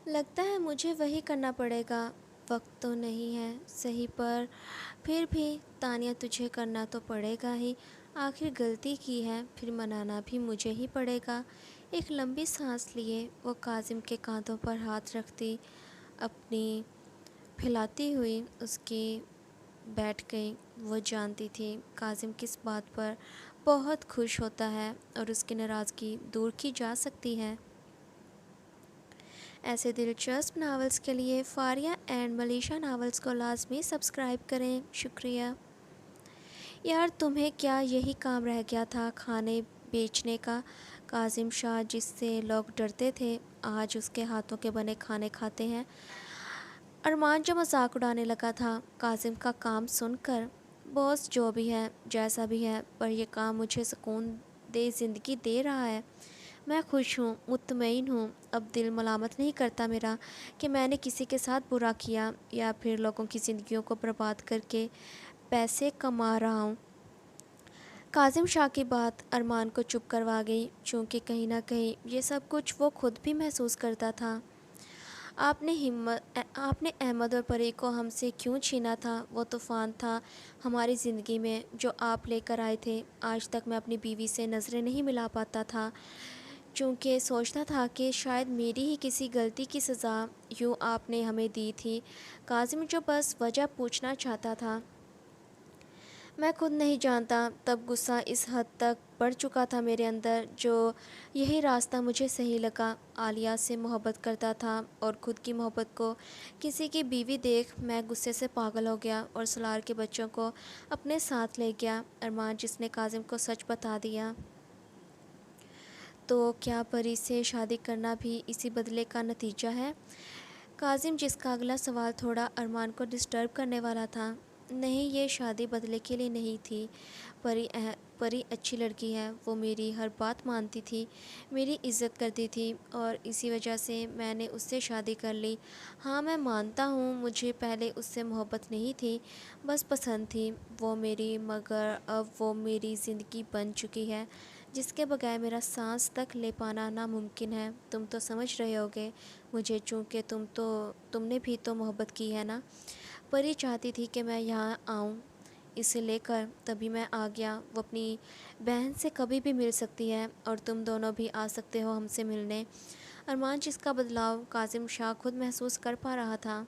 لگتا ہے مجھے وہی کرنا پڑے گا۔ وقت تو نہیں ہے صحیح، پر پھر بھی تانیہ تجھے کرنا تو پڑے گا ہی۔ آخر غلطی کی ہے، پھر منانا بھی مجھے ہی پڑے گا۔ ایک لمبی سانس لیے وہ کاظم کے کاندھوں پر ہاتھ رکھتی اپنی پھیلاتی ہوئی اس کی بیٹھ گئی۔ وہ جانتی تھی کاظم کس بات پر بہت خوش ہوتا ہے اور اس کی ناراضگی دور کی جا سکتی ہے۔ ایسے دلچسپ ناولز کے لیے فاریہ اینڈ ملیشا ناولز کو لازمی سبسکرائب کریں۔ شکریہ۔ یار تمہیں کیا یہی کام رہ گیا تھا کھانے بیچنے کا؟ کاظم شاہ جس سے لوگ ڈرتے تھے آج اس کے ہاتھوں کے بنے کھانے کھاتے ہیں۔ ارمان جو مذاق اڑانے لگا تھا کاظم کا کام سن کر۔ باس جو بھی ہے جیسا بھی ہے، پر یہ کام مجھے سکون دہ زندگی دے رہا ہے۔ میں خوش ہوں، مطمئن ہوں۔ اب دل ملامت نہیں کرتا میرا کہ میں نے کسی کے ساتھ برا کیا یا پھر لوگوں کی زندگیوں کو برباد کر کے پیسے کما رہا ہوں۔ کاظم شاہ کی بات ارمان کو چپ کروا گئی، چونکہ کہیں نہ کہیں یہ سب کچھ وہ خود بھی محسوس کرتا تھا۔ آپ نے احمد اور پری کو ہم سے کیوں چھینا تھا؟ وہ طوفان تھا ہماری زندگی میں جو آپ لے کر آئے تھے۔ آج تک میں اپنی بیوی سے نظریں نہیں ملا پاتا تھا، چونکہ سوچتا تھا کہ شاید میری ہی کسی غلطی کی سزا یوں آپ نے ہمیں دی تھی۔ کاظم جو بس وجہ پوچھنا چاہتا تھا۔ میں خود نہیں جانتا تب غصہ اس حد تک بڑھ چکا تھا میرے اندر، جو یہی راستہ مجھے صحیح لگا۔ عالیہ سے محبت کرتا تھا اور خود کی محبت کو کسی کی بیوی دیکھ میں غصے سے پاگل ہو گیا اور سلار کے بچوں کو اپنے ساتھ لے گیا۔ ارمان جس نے کاظم کو سچ بتا دیا تو کیا پری سے شادی کرنا بھی اسی بدلے کا نتیجہ ہے؟ کاظم جس کا اگلا سوال تھوڑا ارمان کو ڈسٹرب کرنے والا تھا۔ نہیں، یہ شادی بدلے کے لیے نہیں تھی۔ پری اچھی لڑکی ہے، وہ میری ہر بات مانتی تھی، میری عزت کرتی تھی اور اسی وجہ سے میں نے اس سے شادی کر لی۔ ہاں میں مانتا ہوں مجھے پہلے اس سے محبت نہیں تھی، بس پسند تھی وہ میری، مگر اب وہ میری زندگی بن چکی ہے جس کے بغیر میرا سانس تک لے پانا ناممکن ہے۔ تم تو سمجھ رہے ہوگے مجھے، چونکہ تم نے بھی تو محبت کی ہے نا۔ پری چاہتی تھی کہ میں یہاں آؤں، اسے لے کر، تبھی میں آ گیا۔ وہ اپنی بہن سے کبھی بھی مل سکتی ہے اور تم دونوں بھی آ سکتے ہو ہم سے ملنے۔ ارمان جس کا بدلاؤ کاظم شاہ خود محسوس کر پا رہا تھا۔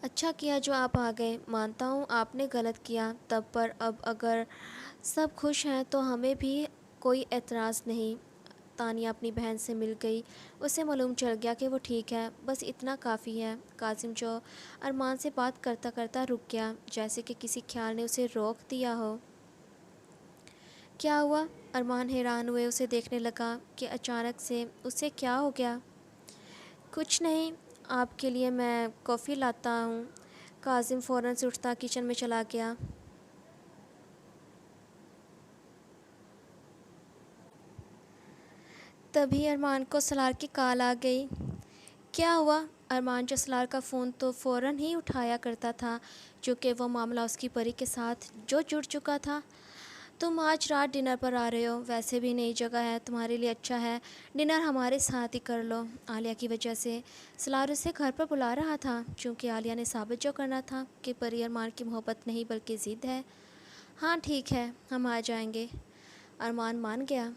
اچھا کیا جو آپ آ گئے، مانتا ہوں آپ نے غلط کیا تب، پر اب اگر سب خوش ہیں تو ہمیں بھی کوئی اعتراض نہیں۔ تانیہ اپنی بہن سے مل گئی، اسے معلوم چل گیا کہ وہ ٹھیک ہے، بس اتنا کافی ہے۔ کاظم جو ارمان سے بات کرتا کرتا رک گیا، جیسے کہ کسی خیال نے اسے روک دیا ہو۔ کیا ہوا؟ ارمان حیران ہوئے اسے دیکھنے لگا کہ اچانک سے اسے کیا ہو گیا۔ کچھ نہیں، آپ کے لیے میں کافی لاتا ہوں۔ کاظم فوراً سے اٹھتا کچن میں چلا گیا۔ تبھی ارمان کو سلار کی کال آ گئی۔ کیا ہوا؟ ارمان جو سلار کا فون تو فوراً ہی اٹھایا کرتا تھا، چونکہ وہ معاملہ اس کی پری کے ساتھ جو جڑ چکا تھا۔ تم آج رات ڈنر پر آ رہے ہو، ویسے بھی نئی جگہ ہے، تمہارے لیے اچھا ہے ڈنر ہمارے ساتھ ہی کر لو۔ عالیہ کی وجہ سے سلار اسے گھر پر بلا رہا تھا، چونکہ عالیہ نے ثابت جو کرنا تھا کہ پری ارمان کی محبت نہیں بلکہ ضد ہے۔ ہاں ٹھیک ہے، ہم آ جائیں گے۔ ارمان مان گیا۔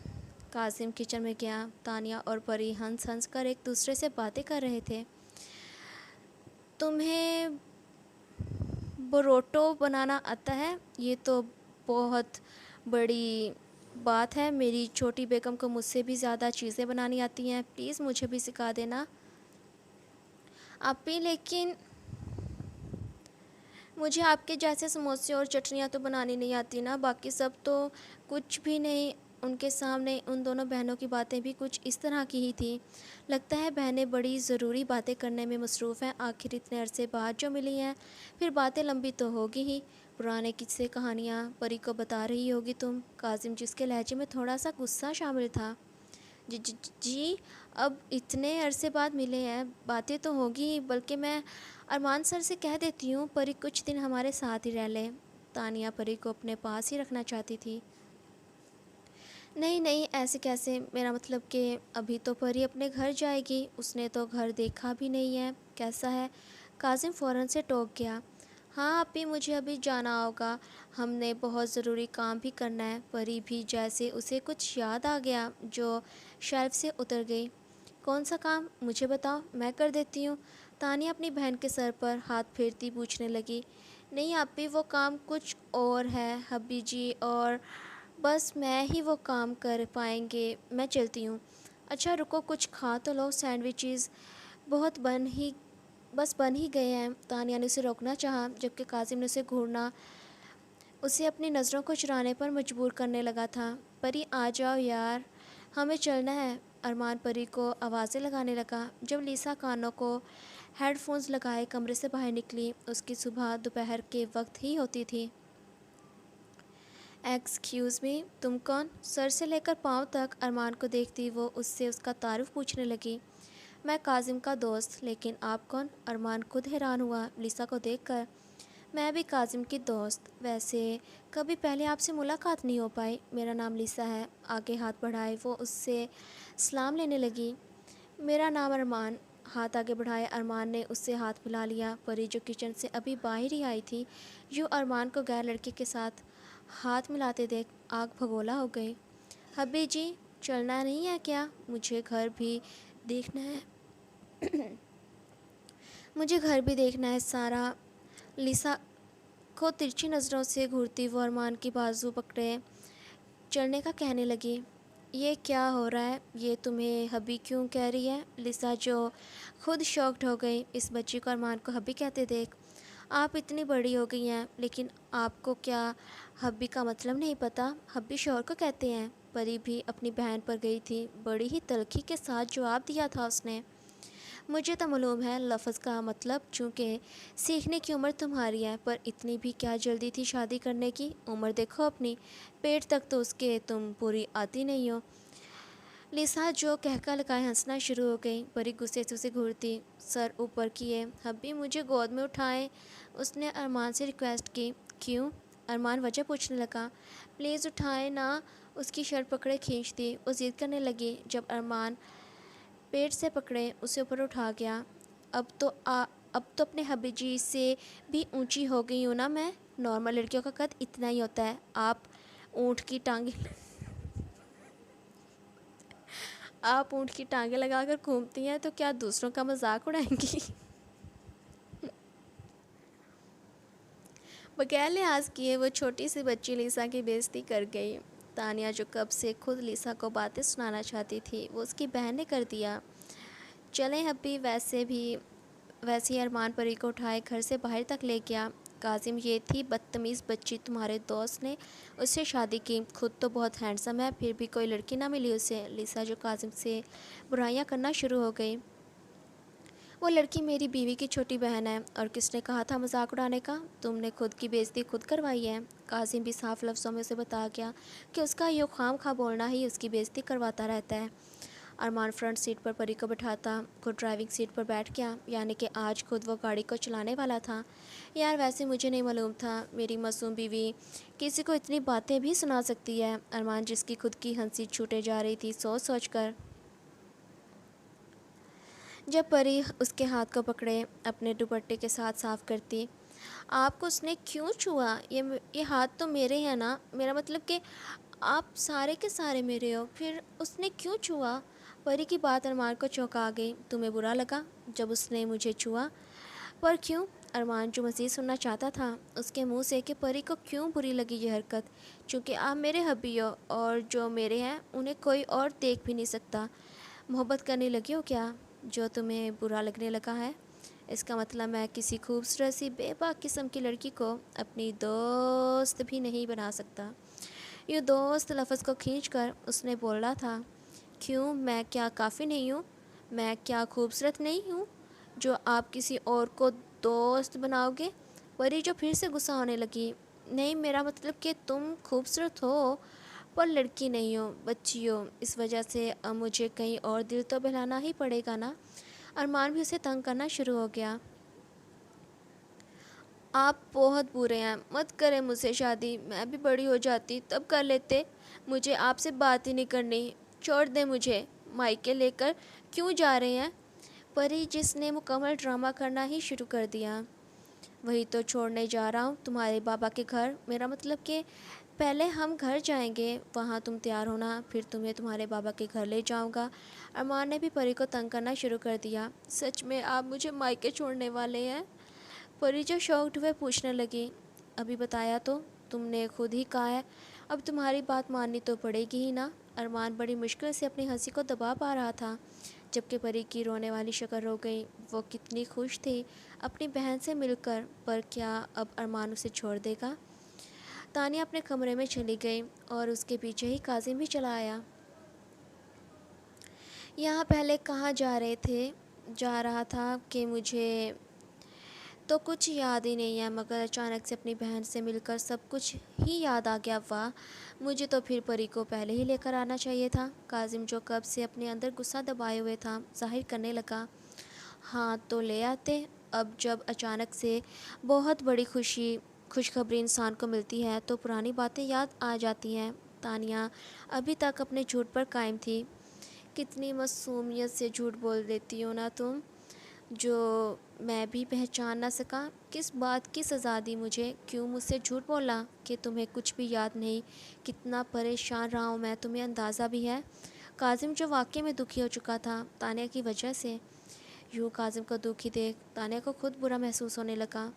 کاظم کچن میں گیا۔ تانیہ اور پری ہنس ہنس کر ایک دوسرے سے باتیں کر رہے تھے۔ تمہیں بروٹو بنانا آتا ہے؟ یہ تو بہت بڑی بات ہے، میری چھوٹی بیگم کو مجھ سے بھی زیادہ چیزیں بنانی آتی ہیں، پلیز مجھے بھی سکھا دینا۔ آپی لیکن مجھے آپ کے جیسے سموسے اور چٹنیاں تو بنانی نہیں آتی نا، باقی سب تو کچھ بھی نہیں۔ ان کے سامنے ان دونوں بہنوں کی باتیں بھی کچھ اس طرح کی ہی تھیں۔ لگتا ہے بہنیں بڑی ضروری باتیں کرنے میں مصروف ہیں، آخر اتنے عرصے بعد جو ملی ہیں، پھر باتیں لمبی تو ہوگی ہی، پرانے قصے کہانیاں پری کو بتا رہی ہوگی تم۔ کاظم جس کے لہجے میں تھوڑا سا غصہ شامل تھا۔ جی اب اتنے عرصے بعد ملے ہیں، باتیں تو ہوگی ہی، بلکہ میں ارمان سر سے کہہ دیتی ہوں پری کچھ دن ہمارے ساتھ ہی رہ لیں۔ تانیہ پری کو اپنے پاس ہی رکھنا چاہتی تھی۔ نہیں نہیں، ایسے کیسے؟ میرا مطلب کہ ابھی تو پری اپنے گھر جائے گی، اس نے تو گھر دیکھا بھی نہیں ہے کیسا ہے۔ کاظم فوراً سے ٹوک گیا۔ ہاں اپی، مجھے ابھی جانا ہوگا، ہم نے بہت ضروری کام بھی کرنا ہے۔ پری بھی جیسے اسے کچھ یاد آ گیا جو شیلف سے اتر گئی۔ کون سا کام؟ مجھے بتاؤ، میں کر دیتی ہوں۔ تانیہ اپنی بہن کے سر پر ہاتھ پھیرتی پوچھنے لگی۔ نہیں اپی، وہ کام کچھ اور ہے حبی جی، اور بس میں ہی وہ کام کر پائیں گے، میں چلتی ہوں۔ اچھا رکو، کچھ کھا تو لو، سینڈوچز بہت بن ہی گئے ہیں۔ تانیہ نے اسے روکنا چاہا، جبکہ کاظم نے اسے اپنی نظروں کو چرانے پر مجبور کرنے لگا تھا۔ پری آ جاؤ یار، ہمیں چلنا ہے۔ ارمان پری کو آوازیں لگانے لگا۔ جب لیسا کانوں کو ہیڈ فونز لگائے کمرے سے باہر نکلی، اس کی صبح دوپہر کے وقت ہی ہوتی تھی۔ ایکسکیوز می، تم کون؟ سر سے لے کر پاؤں تک ارمان کو دیکھتی وہ اس سے اس کا تعارف پوچھنے لگی۔ میں کاظم کا دوست، لیکن آپ کون؟ ارمان خود حیران ہوا لیسا کو دیکھ کر۔ میں بھی کاظم کی دوست، ویسے کبھی پہلے آپ سے ملاقات نہیں ہو پائی۔ میرا نام لیسا ہے۔ آگے ہاتھ بڑھائے وہ اس سے سلام لینے لگی۔ میرا نام ارمان۔ ہاتھ آگے بڑھائے ارمان نے اس سے ہاتھ ملا لیا۔ پری جو کچن سے ابھی باہر ہی آئی تھی، یوں ارمان کو غیر لڑکی کے ساتھ ہاتھ ملاتے دیکھ آگ بھگولا ہو گئی۔ حبی جی، چلنا نہیں ہے کیا؟ مجھے گھر بھی دیکھنا ہے مجھے گھر بھی دیکھنا ہے سارا۔ لیسا کو ترچھی نظروں سے گھورتی وہ ارمان کی بازو پکڑے چلنے کا کہنے لگی۔ یہ کیا ہو رہا ہے؟ یہ تمہیں حبی کیوں کہہ رہی ہے؟ لیسا جو خود شاکڈ ہو گئی اس بچی کو ارمان کو حبی کہتے دیکھ۔ آپ اتنی بڑی ہو گئی ہیں، لیکن آپ کو کیا حبی کا مطلب نہیں پتہ؟ حبی شوہر کو کہتے ہیں۔ پری بھی اپنی بہن پر گئی تھی، بڑی ہی تلخی کے ساتھ جواب دیا تھا اس نے۔ مجھے تو معلوم ہے لفظ کا مطلب، چونکہ سیکھنے کی عمر تمہاری ہے، پر اتنی بھی کیا جلدی تھی شادی کرنے کی؟ عمر دیکھو اپنی، پیٹ تک تو اس کے تم پوری آتی نہیں ہو۔ لیسا جو کہکا لگائے ہنسنا شروع ہو گئی۔ پری غصے سے اسے گھورتی سر اوپر کیے۔ حبی مجھے گود میں اٹھائیں، اس نے ارمان سے ریکویسٹ کی۔ کیوں؟ ارمان وجہ پوچھنے لگا۔ پلیز اٹھائیں نا، اس کی شرٹ پکڑے کھینچتی وہ ضد کرنے لگی۔ جب ارمان پیٹ سے پکڑے اسے اوپر اٹھا گیا۔ اب تو اپنے حبی جی سے بھی اونچی ہو گئی ہوں نا میں؟ نارمل لڑکیوں کا قد اتنا ہی ہوتا ہے۔ آپ اونٹ کی ٹانگیں لگا کر گھومتی ہیں تو کیا دوسروں کا مذاق اڑائیں گی؟ بغیر لحاظ کیے وہ چھوٹی سی بچی لیسا کی بےعزتی کر گئی۔ تانیہ جو کب سے خود لیسا کو باتیں سنانا چاہتی تھی، وہ اس کی بہن نے کر دیا۔ چلیں حبی، ویسے ہی ارمان پری کو اٹھائے گھر سے باہر تک لے گیا۔ کاظم، یہ تھی بدتمیز بچی تمہارے دوست نے اس سے شادی کی، خود تو بہت ہینڈسم ہے، پھر بھی کوئی لڑکی نہ ملی اسے۔ لیسا جو کاظم سے برائیاں کرنا شروع ہو گئی۔ وہ لڑکی میری بیوی کی چھوٹی بہن ہے، اور کس نے کہا تھا مذاق اڑانے کا؟ تم نے خود کی بےعزتی خود کروائی ہے۔ کاظم بھی صاف لفظوں میں اسے بتا گیا کہ اس کا یوں خام خواہ بولنا ہی اس کی بےعزتی کرواتا رہتا ہے۔ ارمان فرنٹ سیٹ پر پری کو بٹھاتا خود ڈرائیونگ سیٹ پر بیٹھ گیا، یعنی کہ آج خود وہ گاڑی کو چلانے والا تھا۔ یار ویسے مجھے نہیں معلوم تھا میری معصوم بیوی کسی کو اتنی باتیں بھی سنا سکتی ہے۔ ارمان جس کی خود کی ہنسی چھوٹے جا رہی تھی سوچ سوچ کر۔ جب پری اس کے ہاتھ کو پکڑے اپنے دوپٹے کے ساتھ صاف کرتی۔ آپ کو اس نے کیوں چھوا؟ یہ ہاتھ تو میرے ہیں نا، میرا مطلب کہ آپ سارے کے سارے میرے ہو، پھر اس نے کیوں چھوا؟ پری کی بات ارمان کو چونکا گئی۔ تمہیں برا لگا جب اس نے مجھے چھوا؟ پر کیوں؟ ارمان جو مزید سننا چاہتا تھا اس کے منہ سے کہ پری کو کیوں بری لگی یہ حرکت۔ چونکہ آپ میرے حبی ہو، اور جو میرے ہیں انہیں کوئی اور دیکھ بھی نہیں سکتا۔ محبت کرنے لگی ہو کیا جو تمہیں برا لگنے لگا ہے؟ اس کا مطلب میں کسی خوبصورت سی بے باک قسم کی لڑکی کو اپنی دوست بھی نہیں بنا سکتا۔ یوں دوست لفظ کو کھینچ کر اس نے بولا تھا۔ کیوں؟ میں کیا کافی نہیں ہوں؟ میں کیا خوبصورت نہیں ہوں جو آپ کسی اور کو دوست بناؤ گے؟ پری جو پھر سے غصہ ہونے لگی۔ نہیں، میرا مطلب کہ تم خوبصورت ہو پر لڑکی نہیں ہو، بچی ہو، اس وجہ سے اب مجھے کہیں اور دل تو بہلانا ہی پڑے گا نا۔ ارمان بھی اسے تنگ کرنا شروع ہو گیا۔ آپ بہت برے ہیں، مت کریں مجھ سے شادی، میں بھی بڑی ہو جاتی تب کر لیتے، مجھے آپ سے بات ہی نہیں کرنی، چھوڑ دیں مجھے، مائکے لے کر کیوں جا رہے ہیں؟ پری جس نے مکمل ڈرامہ کرنا ہی شروع کر دیا۔ وہی تو چھوڑنے جا رہا ہوں تمہارے بابا کے گھر، میرا مطلب کہ پہلے ہم گھر جائیں گے، وہاں تم تیار ہونا، پھر تمہیں تمہارے بابا کے گھر لے جاؤں گا۔ ارمان نے بھی پری کو تنگ کرنا شروع کر دیا۔ سچ میں آپ مجھے مائکے چھوڑنے والے ہیں؟ پری جو شوکڈ ہوئے پوچھنے لگی۔ ابھی بتایا تو، تم نے خود ہی کہا ہے، اب تمہاری بات ماننی تو پڑے گی ہی نا۔ ارمان بڑی مشکل سے اپنی ہنسی کو دبا پا رہا تھا، جبکہ پری کی رونے والی شکل رو گئی۔ وہ کتنی خوش تھی اپنی بہن سے مل کر، پر کیا اب ارمان اسے چھوڑ دے گا؟ تانیہ اپنے کمرے میں چلی گئی اور اس کے پیچھے ہی کاظم بھی چلا آیا۔ یہاں پہلے کہاں جا رہا تھا کہ مجھے تو کچھ یاد ہی نہیں ہے، مگر اچانک سے اپنی بہن سے مل کر سب کچھ ہی یاد آ گیا۔ واہ، مجھے تو پھر پری کو پہلے ہی لے کر آنا چاہیے تھا۔ کاظم جو کب سے اپنے اندر غصہ دبائے ہوئے تھا، ظاہر کرنے لگا۔ ہاں تو لے آتے، اب جب اچانک سے بہت بڑی خوشخبری انسان کو ملتی ہے تو پرانی باتیں یاد آ جاتی ہیں۔ تانیہ ابھی تک اپنے جھوٹ پر قائم تھی۔ کتنی معصومیت سے جھوٹ بول دیتی ہو نا تم، جو میں بھی پہچان نہ سکا۔ کس بات کی سزا دی مجھے؟ کیوں مجھ سے جھوٹ بولا کہ تمہیں کچھ بھی یاد نہیں؟ کتنا پریشان رہا ہوں میں، تمہیں اندازہ بھی ہے؟ کاظم جو واقعی میں دکھی ہو چکا تھا تانیہ کی وجہ سے، یوں کاظم کو دکھی دیکھ تانیہ کو خود برا محسوس ہونے لگا۔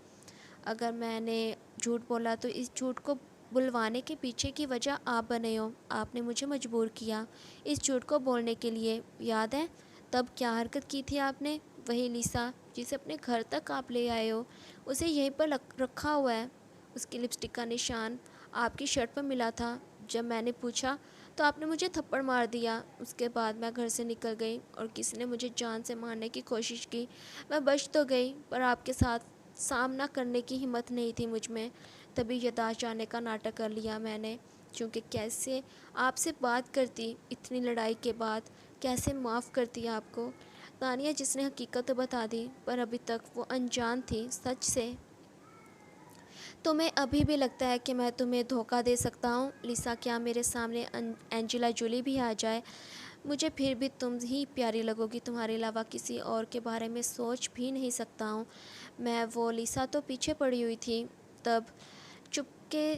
اگر میں نے جھوٹ بولا تو اس جھوٹ کو بلوانے کے پیچھے کی وجہ آپ بنے ہو، آپ نے مجھے مجبور کیا اس جھوٹ کو بولنے کے لیے، یاد ہے تب کیا حرکت کی تھی آپ نے؟ وہی لیسا جسے اپنے گھر تک آپ لے آئے ہو، اسے یہیں پر رکھا ہوا ہے، اس کی لپسٹک کا نشان آپ کی شرٹ پر ملا تھا۔ جب میں نے پوچھا تو آپ نے مجھے تھپڑ مار دیا، اس کے بعد میں گھر سے نکل گئی اور کسی نے مجھے جان سے مارنے کی کوشش کی، میں بچ تو گئی پر آپ کے ساتھ سامنا کرنے کی ہمت نہیں تھی مجھ میں، تبھی یادداشت جانے کا ناٹک کر لیا میں نے، کیونکہ کیسے آپ سے بات کرتی اتنی لڑائی کے بعد، کیسے معاف کرتی آپ کو؟ تانیہ جس نے حقیقت تو بتا دی پر ابھی تک وہ انجان تھی سچ سے۔ تمہیں ابھی بھی لگتا ہے کہ میں تمہیں دھوکہ دے سکتا ہوں؟ لیسا کیا میرے سامنے اینجلا جولی بھی آ جائے، مجھے پھر بھی تم ہی پیاری لگو گی، تمہارے علاوہ کسی اور کے بارے میں سوچ بھی نہیں سکتا ہوں میں۔ وہ لیسا تو پیچھے پڑی ہوئی تھی تب، چپکے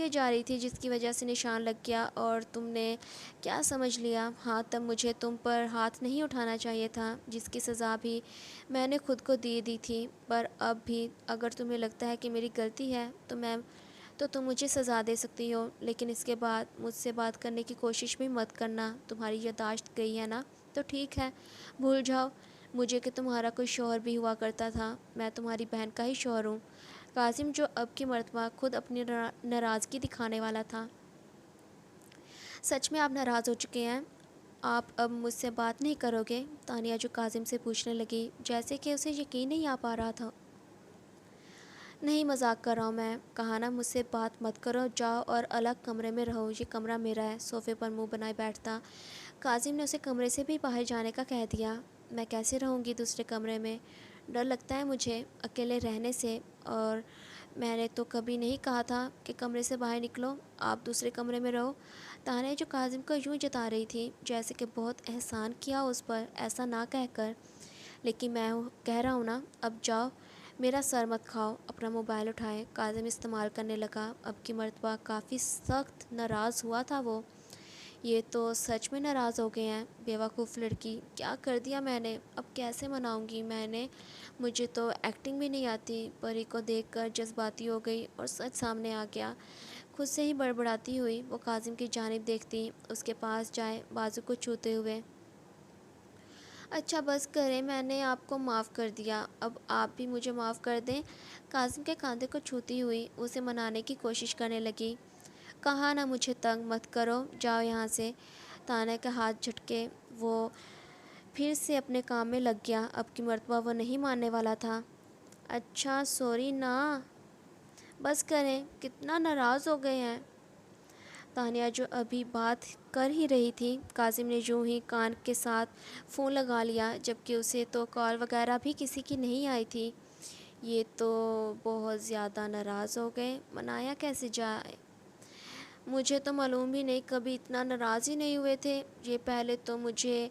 جا رہی تھی جس کی وجہ سے نشان لگ گیا اور تم نے کیا سمجھ لیا؟ ہاں تب مجھے تم پر ہاتھ نہیں اٹھانا چاہیے تھا، جس کی سزا بھی میں نے خود کو دی تھی، پر اب بھی اگر تمہیں لگتا ہے کہ میری غلطی ہے تو تم مجھے سزا دے سکتی ہو، لیکن اس کے بعد مجھ سے بات کرنے کی کوشش بھی مت کرنا۔ تمہاری یادداشت گئی ہے نا تو ٹھیک ہے، بھول جاؤ مجھے کہ تمہارا کوئی شوہر بھی ہوا کرتا تھا، میں تمہاری بہن کا ہی شوہر ہوں۔ کاظم جو اب کی مرتبہ خود اپنی ناراضگی دکھانے والا تھا۔ سچ میں آپ ناراض ہو چکے ہیں؟ آپ اب مجھ سے بات نہیں کرو گے؟ تانیہ جو کاظم سے پوچھنے لگی، جیسے کہ اسے یقین نہیں آ پا رہا تھا۔ نہیں مذاق کر رہا ہوں میں، کہا نا مجھ سے بات مت کرو، جاؤ اور الگ کمرے میں رہو، یہ کمرہ میرا ہے۔ صوفے پر منہ بنائے بیٹھتا کاظم نے اسے کمرے سے بھی باہر جانے کا کہہ دیا۔ میں کیسے رہوں گی دوسرے کمرے میں؟ ڈر لگتا ہے مجھے اکیلے رہنے سے، اور میں نے تو کبھی نہیں کہا تھا کہ کمرے سے باہر نکلو، آپ دوسرے کمرے میں رہو۔ تانیہ جو کاظم کو یوں جتا رہی تھی جیسے کہ بہت احسان کیا اس پر، ایسا نہ کہہ کر، لیکن میں کہہ رہا ہوں نا، اب جاؤ، میرا سر مت کھاؤ۔ اپنا موبائل اٹھائے کاظم استعمال کرنے لگا، اب کی مرتبہ کافی سخت ناراض ہوا تھا وہ۔ یہ تو سچ میں ناراض ہو گئے ہیں، بیوقوف لڑکی، کیا کر دیا میں نے؟ اب کیسے مناؤں گی میں نے؟ مجھے تو ایکٹنگ بھی نہیں آتی۔ پری کو دیکھ کر جذباتی ہو گئی اور سچ سامنے آ گیا۔ خود سے ہی بڑبڑاتی ہوئی وہ کاظم کی جانب دیکھتی، اس کے پاس جائے بازو کو چھوتے ہوئے۔ اچھا بس کریں، میں نے آپ کو معاف کر دیا، اب آپ بھی مجھے معاف کر دیں۔ کاظم کے کاندھے کو چھوتی ہوئی اسے منانے کی کوشش کرنے لگی۔ کہا نا مجھے تنگ مت کرو، جاؤ یہاں سے۔ تانیہ کے ہاتھ جھٹکے وہ پھر سے اپنے کام میں لگ گیا، اب کی مرتبہ وہ نہیں ماننے والا تھا۔ اچھا سوری نا، بس کریں، کتنا ناراض ہو گئے ہیں؟ تانیہ جو ابھی بات کر ہی رہی تھی، کاظم نے یوں ہی کان کے ساتھ فون لگا لیا، جبکہ اسے تو کال وغیرہ بھی کسی کی نہیں آئی تھی۔ یہ تو بہت زیادہ ناراض ہو گئے، منایا کیسے جائے؟ مجھے تو معلوم ہی نہیں، کبھی اتنا ناراض ہی نہیں ہوئے تھے یہ، پہلے تو مجھے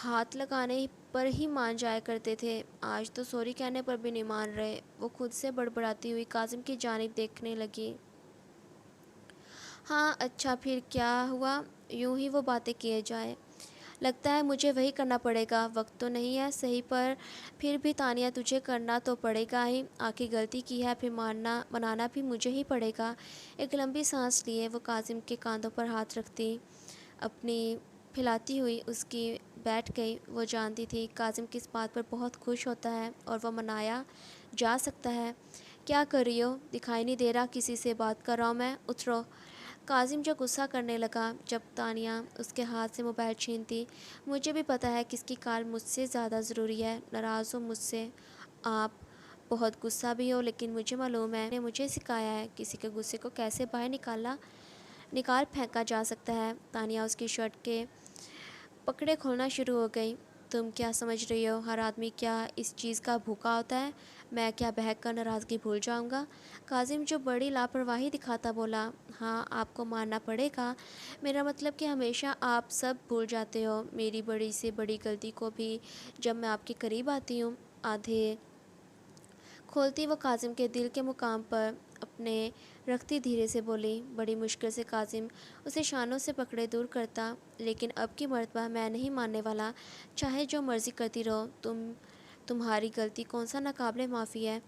ہاتھ لگانے پر ہی مان جایا کرتے تھے، آج تو سوری کہنے پر بھی نہیں مان رہے۔ وہ خود سے بڑبڑاتی ہوئی کاظم کی جانب دیکھنے لگی۔ ہاں اچھا پھر کیا ہوا، یوں ہی وہ باتیں کیے جائے؟ لگتا ہے مجھے وہی کرنا پڑے گا، وقت تو نہیں ہے صحیح، پر پھر بھی تانیہ تجھے کرنا تو پڑے گا ہی، آخر غلطی کی ہے پھر منانا بھی مجھے ہی پڑے گا۔ ایک لمبی سانس لیے وہ کاظم کے کاندھوں پر ہاتھ رکھتی اپنی پھیلاتی ہوئی اس کی بیٹھ گئی۔ وہ جانتی تھی کاظم کس بات پر بہت خوش ہوتا ہے اور وہ منایا جا سکتا ہے۔ کیا کر رہی ہو؟ دکھائی نہیں دے رہا کسی سے بات کر رہا ہوں میں، اترو۔ کاظم جو غصہ کرنے لگا جب تانیہ اس کے ہاتھ سے موبائل چھینتی۔ مجھے بھی پتہ ہے کس کی کال مجھ سے زیادہ ضروری ہے، ناراض ہو مجھ سے، آپ بہت غصہ بھی ہو، لیکن مجھے معلوم ہے، نے مجھے سکھایا ہے کسی کے غصے کو کیسے باہر نکال پھینکا جا سکتا ہے۔ تانیہ اس کی شرٹ کے پکڑے کھولنا شروع ہو گئی۔ تم کیا سمجھ رہی ہو، ہر آدمی کیا اس چیز کا بھوکا ہوتا ہے؟ میں کیا بہک کر ناراضگی بھول جاؤں گا؟ کاظم جو بڑی لاپرواہی دکھاتا بولا۔ ہاں آپ کو ماننا پڑے گا، میرا مطلب کہ ہمیشہ آپ سب بھول جاتے ہو، میری بڑی سے بڑی غلطی کو بھی جب میں آپ کے قریب آتی ہوں۔ آدھے کھولتی وہ کاظم کے دل کے مقام پر اپنے رکھتی دھیرے سے بولی۔ بڑی مشکل سے کاظم اسے شانوں سے پکڑے دور کرتا۔ لیکن اب کی مرتبہ میں نہیں ماننے والا، چاہے جو مرضی کرتی رہو، تمہاری غلطی کون سا ناقابل معافی ہے؟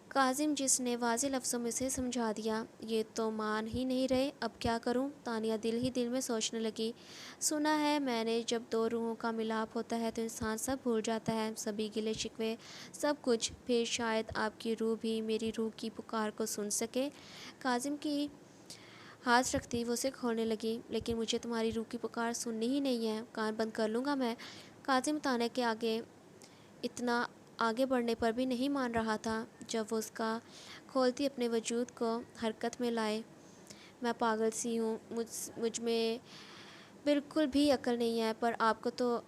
کاظم جس نے واضح لفظوں میں اسے سمجھا دیا، یہ تو مان ہی نہیں رہے، اب کیا کروں؟ تانیہ دل ہی دل میں سوچنے لگی۔ سنا ہے میں نے، جب دو روحوں کا ملاپ ہوتا ہے تو انسان سب بھول جاتا ہے، سبھی گلے شکوے، سب کچھ، پھر شاید آپ کی روح بھی میری روح کی پکار کو سن سکے۔ کاظم کی ہاتھ رکھتی وہ اسے کھولنے لگی۔ لیکن مجھے تمہاری روح کی پکار سننی ہی نہیں ہے، کان بند کر لوں گا میں۔ کاظم تانیہ کے اتنا آگے بڑھنے پر بھی نہیں مان رہا تھا، جب وہ اس کا کھولتی اپنے وجود کو حرکت میں لائے۔ میں پاگل سی ہوں، مجھ میں بالکل بھی عقل نہیں ہے، پر آپ کو تو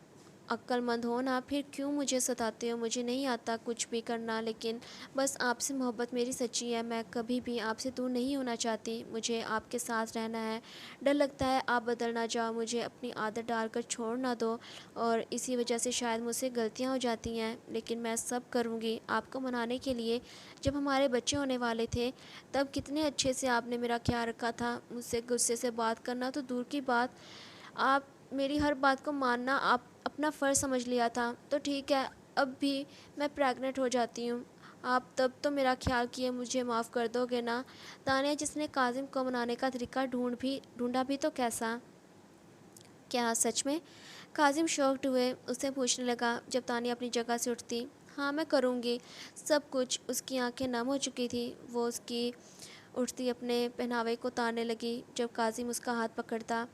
عقل مند ہو نا، پھر کیوں مجھے ستاتے ہو؟ مجھے نہیں آتا کچھ بھی کرنا، لیکن بس آپ سے محبت میری سچی ہے، میں کبھی بھی آپ سے دور نہیں ہونا چاہتی، مجھے آپ کے ساتھ رہنا ہے۔ ڈر لگتا ہے آپ بدل نہ جاؤ، مجھے اپنی عادت ڈال کر چھوڑ نہ دو، اور اسی وجہ سے شاید مجھ سے غلطیاں ہو جاتی ہیں، لیکن میں سب کروں گی آپ کو منانے کے لیے۔ جب ہمارے بچے ہونے والے تھے تب کتنے اچھے سے آپ نے میرا خیال رکھا تھا، مجھ سے غصے سے بات کرنا تو دور کی بات، آپ میری ہر بات کو ماننا آپ اپنا فرض سمجھ لیا تھا، تو ٹھیک ہے اب بھی میں پریگننٹ ہو جاتی ہوں، آپ تب تو میرا خیال کیے مجھے معاف کر دو گے نا؟ تانیہ جس نے کاظم کو منانے کا طریقہ ڈھونڈا بھی تو کیسا؟ کیا سچ میں؟ کاظم شاکڈ ہوئے اسے پوچھنے لگا جب تانیہ اپنی جگہ سے اٹھتی۔ ہاں میں کروں گی سب کچھ۔ اس کی آنکھیں نم ہو چکی تھی، وہ اس کی اٹھتی اپنے پہناوے کو اتارنے لگی جب کاظم اس کا ہاتھ پکڑتا۔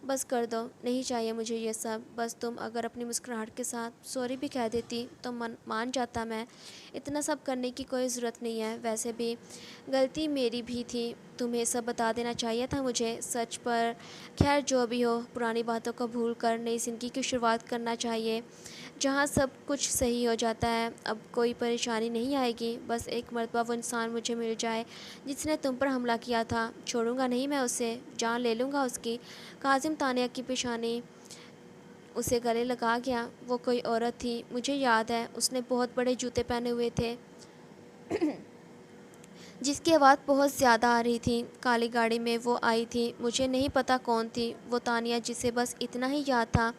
بس کر دو، نہیں چاہیے مجھے یہ سب، بس تم اگر اپنی مسکراہٹ کے ساتھ سوری بھی کہہ دیتی تو مان جاتا میں، اتنا سب کرنے کی کوئی ضرورت نہیں ہے، ویسے بھی غلطی میری بھی تھی، تمہیں سب بتا دینا چاہیے تھا مجھے، سچ، پر خیر جو بھی ہو، پرانی باتوں کو بھول کر نئی زندگی کی شروعات کرنا چاہیے، جہاں سب کچھ صحیح ہو جاتا ہے، اب کوئی پریشانی نہیں آئے گی، بس ایک مرتبہ وہ انسان مجھے مل جائے جس نے تم پر حملہ کیا تھا، چھوڑوں گا نہیں میں اسے، جان لے لوں گا اس کی۔ کاظم تانیہ کی پیشانی اسے گلے لگا گیا۔ وہ کوئی عورت تھی، مجھے یاد ہے، اس نے بہت بڑے جوتے پہنے ہوئے تھے جس کی آواز بہت زیادہ آ رہی تھی، کالی گاڑی میں وہ آئی تھی، مجھے نہیں پتا کون تھی وہ تانیہ، جسے بس اتنا ہی یاد تھا،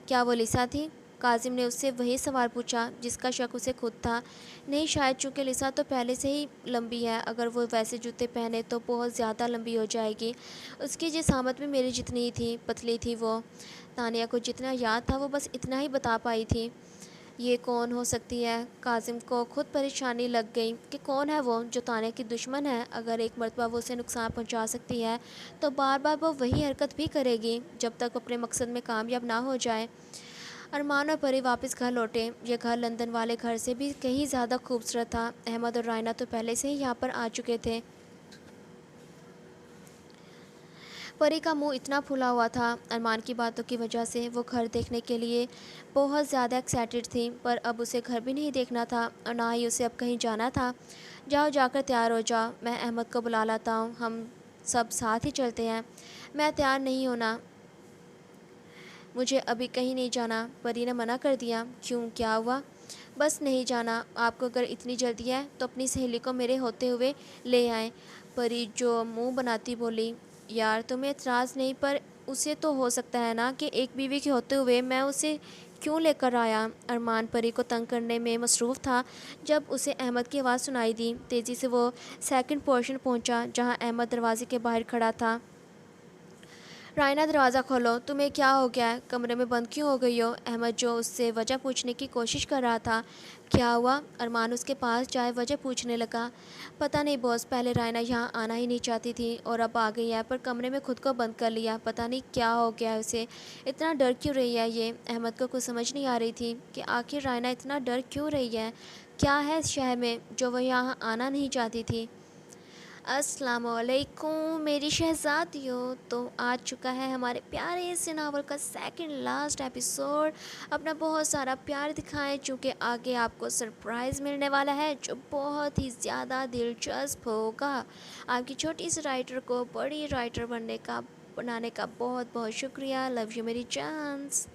کیا وہ لیسا تھی؟ کاظم نے اس سے وہی سوال پوچھا جس کا شک اسے خود تھا۔ نہیں شاید، چونکہ لیسا تو پہلے سے ہی لمبی ہے، اگر وہ ویسے جوتے پہنے تو بہت زیادہ لمبی ہو جائے گی، اس کی جسامت بھی میری جتنی ہی تھی، پتلی تھی وہ۔ تانیہ کو جتنا یاد تھا وہ بس اتنا ہی بتا پائی تھی۔ یہ کون ہو سکتی ہے؟ کاظم کو خود پریشانی لگ گئی کہ کون ہے وہ جو تانیہ کی دشمن ہے، اگر ایک مرتبہ وہ اسے نقصان پہنچا سکتی ہے تو بار بار وہ وہی حرکت بھی کرے گی جب تک اپنے مقصد میں کامیاب نہ ہو جائے۔ ارمان اور پری واپس گھر لوٹے۔ یہ گھر لندن والے گھر سے بھی کہیں زیادہ خوبصورت تھا۔ احمد اور رائنا تو پہلے سے ہی یہاں پر آ چکے تھے۔ پری کا منہ اتنا پھلا ہوا تھا ارمان کی باتوں کی وجہ سے۔ وہ گھر دیکھنے کے لیے بہت زیادہ ایکسائٹڈ تھی، پر اب اسے گھر بھی نہیں دیکھنا تھا اور نہ ہی اسے اب کہیں جانا تھا۔ جاؤ، جا کر تیار ہو جاؤ، میں احمد کو بلا لاتا ہوں، ہم سب ساتھ ہی چلتے ہیں۔ میں تیار نہیں ہونا، مجھے ابھی کہیں نہیں جانا، پری نے منع کر دیا۔ کیوں، کیا ہوا؟ بس نہیں جانا، آپ کو اگر اتنی جلدی ہے تو اپنی سہیلی کو میرے ہوتے ہوئے لے آئیں۔ پری جو منہ بناتی بولی۔ یار تمہیں اعتراض نہیں، پر اسے تو ہو سکتا ہے نا کہ ایک بیوی کے ہوتے ہوئے میں اسے کیوں لے کر آیا؟ ارمان پری کو تنگ کرنے میں مصروف تھا۔ جب اسے احمد کی آواز سنائی دی، تیزی سے وہ سیکنڈ پورشن پہنچا جہاں احمد دروازے کے باہر کھڑا تھا۔ رائنا دروازہ کھولو، تمہیں کیا ہو گیا ہے؟ کمرے میں بند کیوں ہو گئی ہو؟ احمد جو اس سے وجہ پوچھنے کی کوشش کر رہا تھا۔ کیا ہوا؟ ارمان اس کے پاس جائے وجہ پوچھنے لگا۔ پتہ نہیں باس، پہلے رائنا یہاں آنا ہی نہیں چاہتی تھی اور اب آ گئی ہے، پر کمرے میں خود کو بند کر لیا۔ پتہ نہیں کیا ہو گیا ہے اسے، اتنا ڈر کیوں رہی ہے یہ؟ احمد کو کچھ سمجھ نہیں آ رہی تھی کہ آخر رائنا اتنا ڈر کیوں رہی ہے، کیا ہے اس شہر میں جو وہ یہاں آنا نہیں چاہتی تھی۔ السلام علیکم میری شہزادیوں، تو آ چکا ہے ہمارے پیارے سے ناول کا سیکنڈ لاسٹ ایپیسوڈ۔ اپنا بہت سارا پیار دکھائیں، چونکہ آگے آپ کو سرپرائز ملنے والا ہے جو بہت ہی زیادہ دلچسپ ہوگا۔ آپ کی چھوٹی سی رائٹر کو بڑی رائٹر بنانے کا بہت بہت شکریہ۔ لو یو میری جانس۔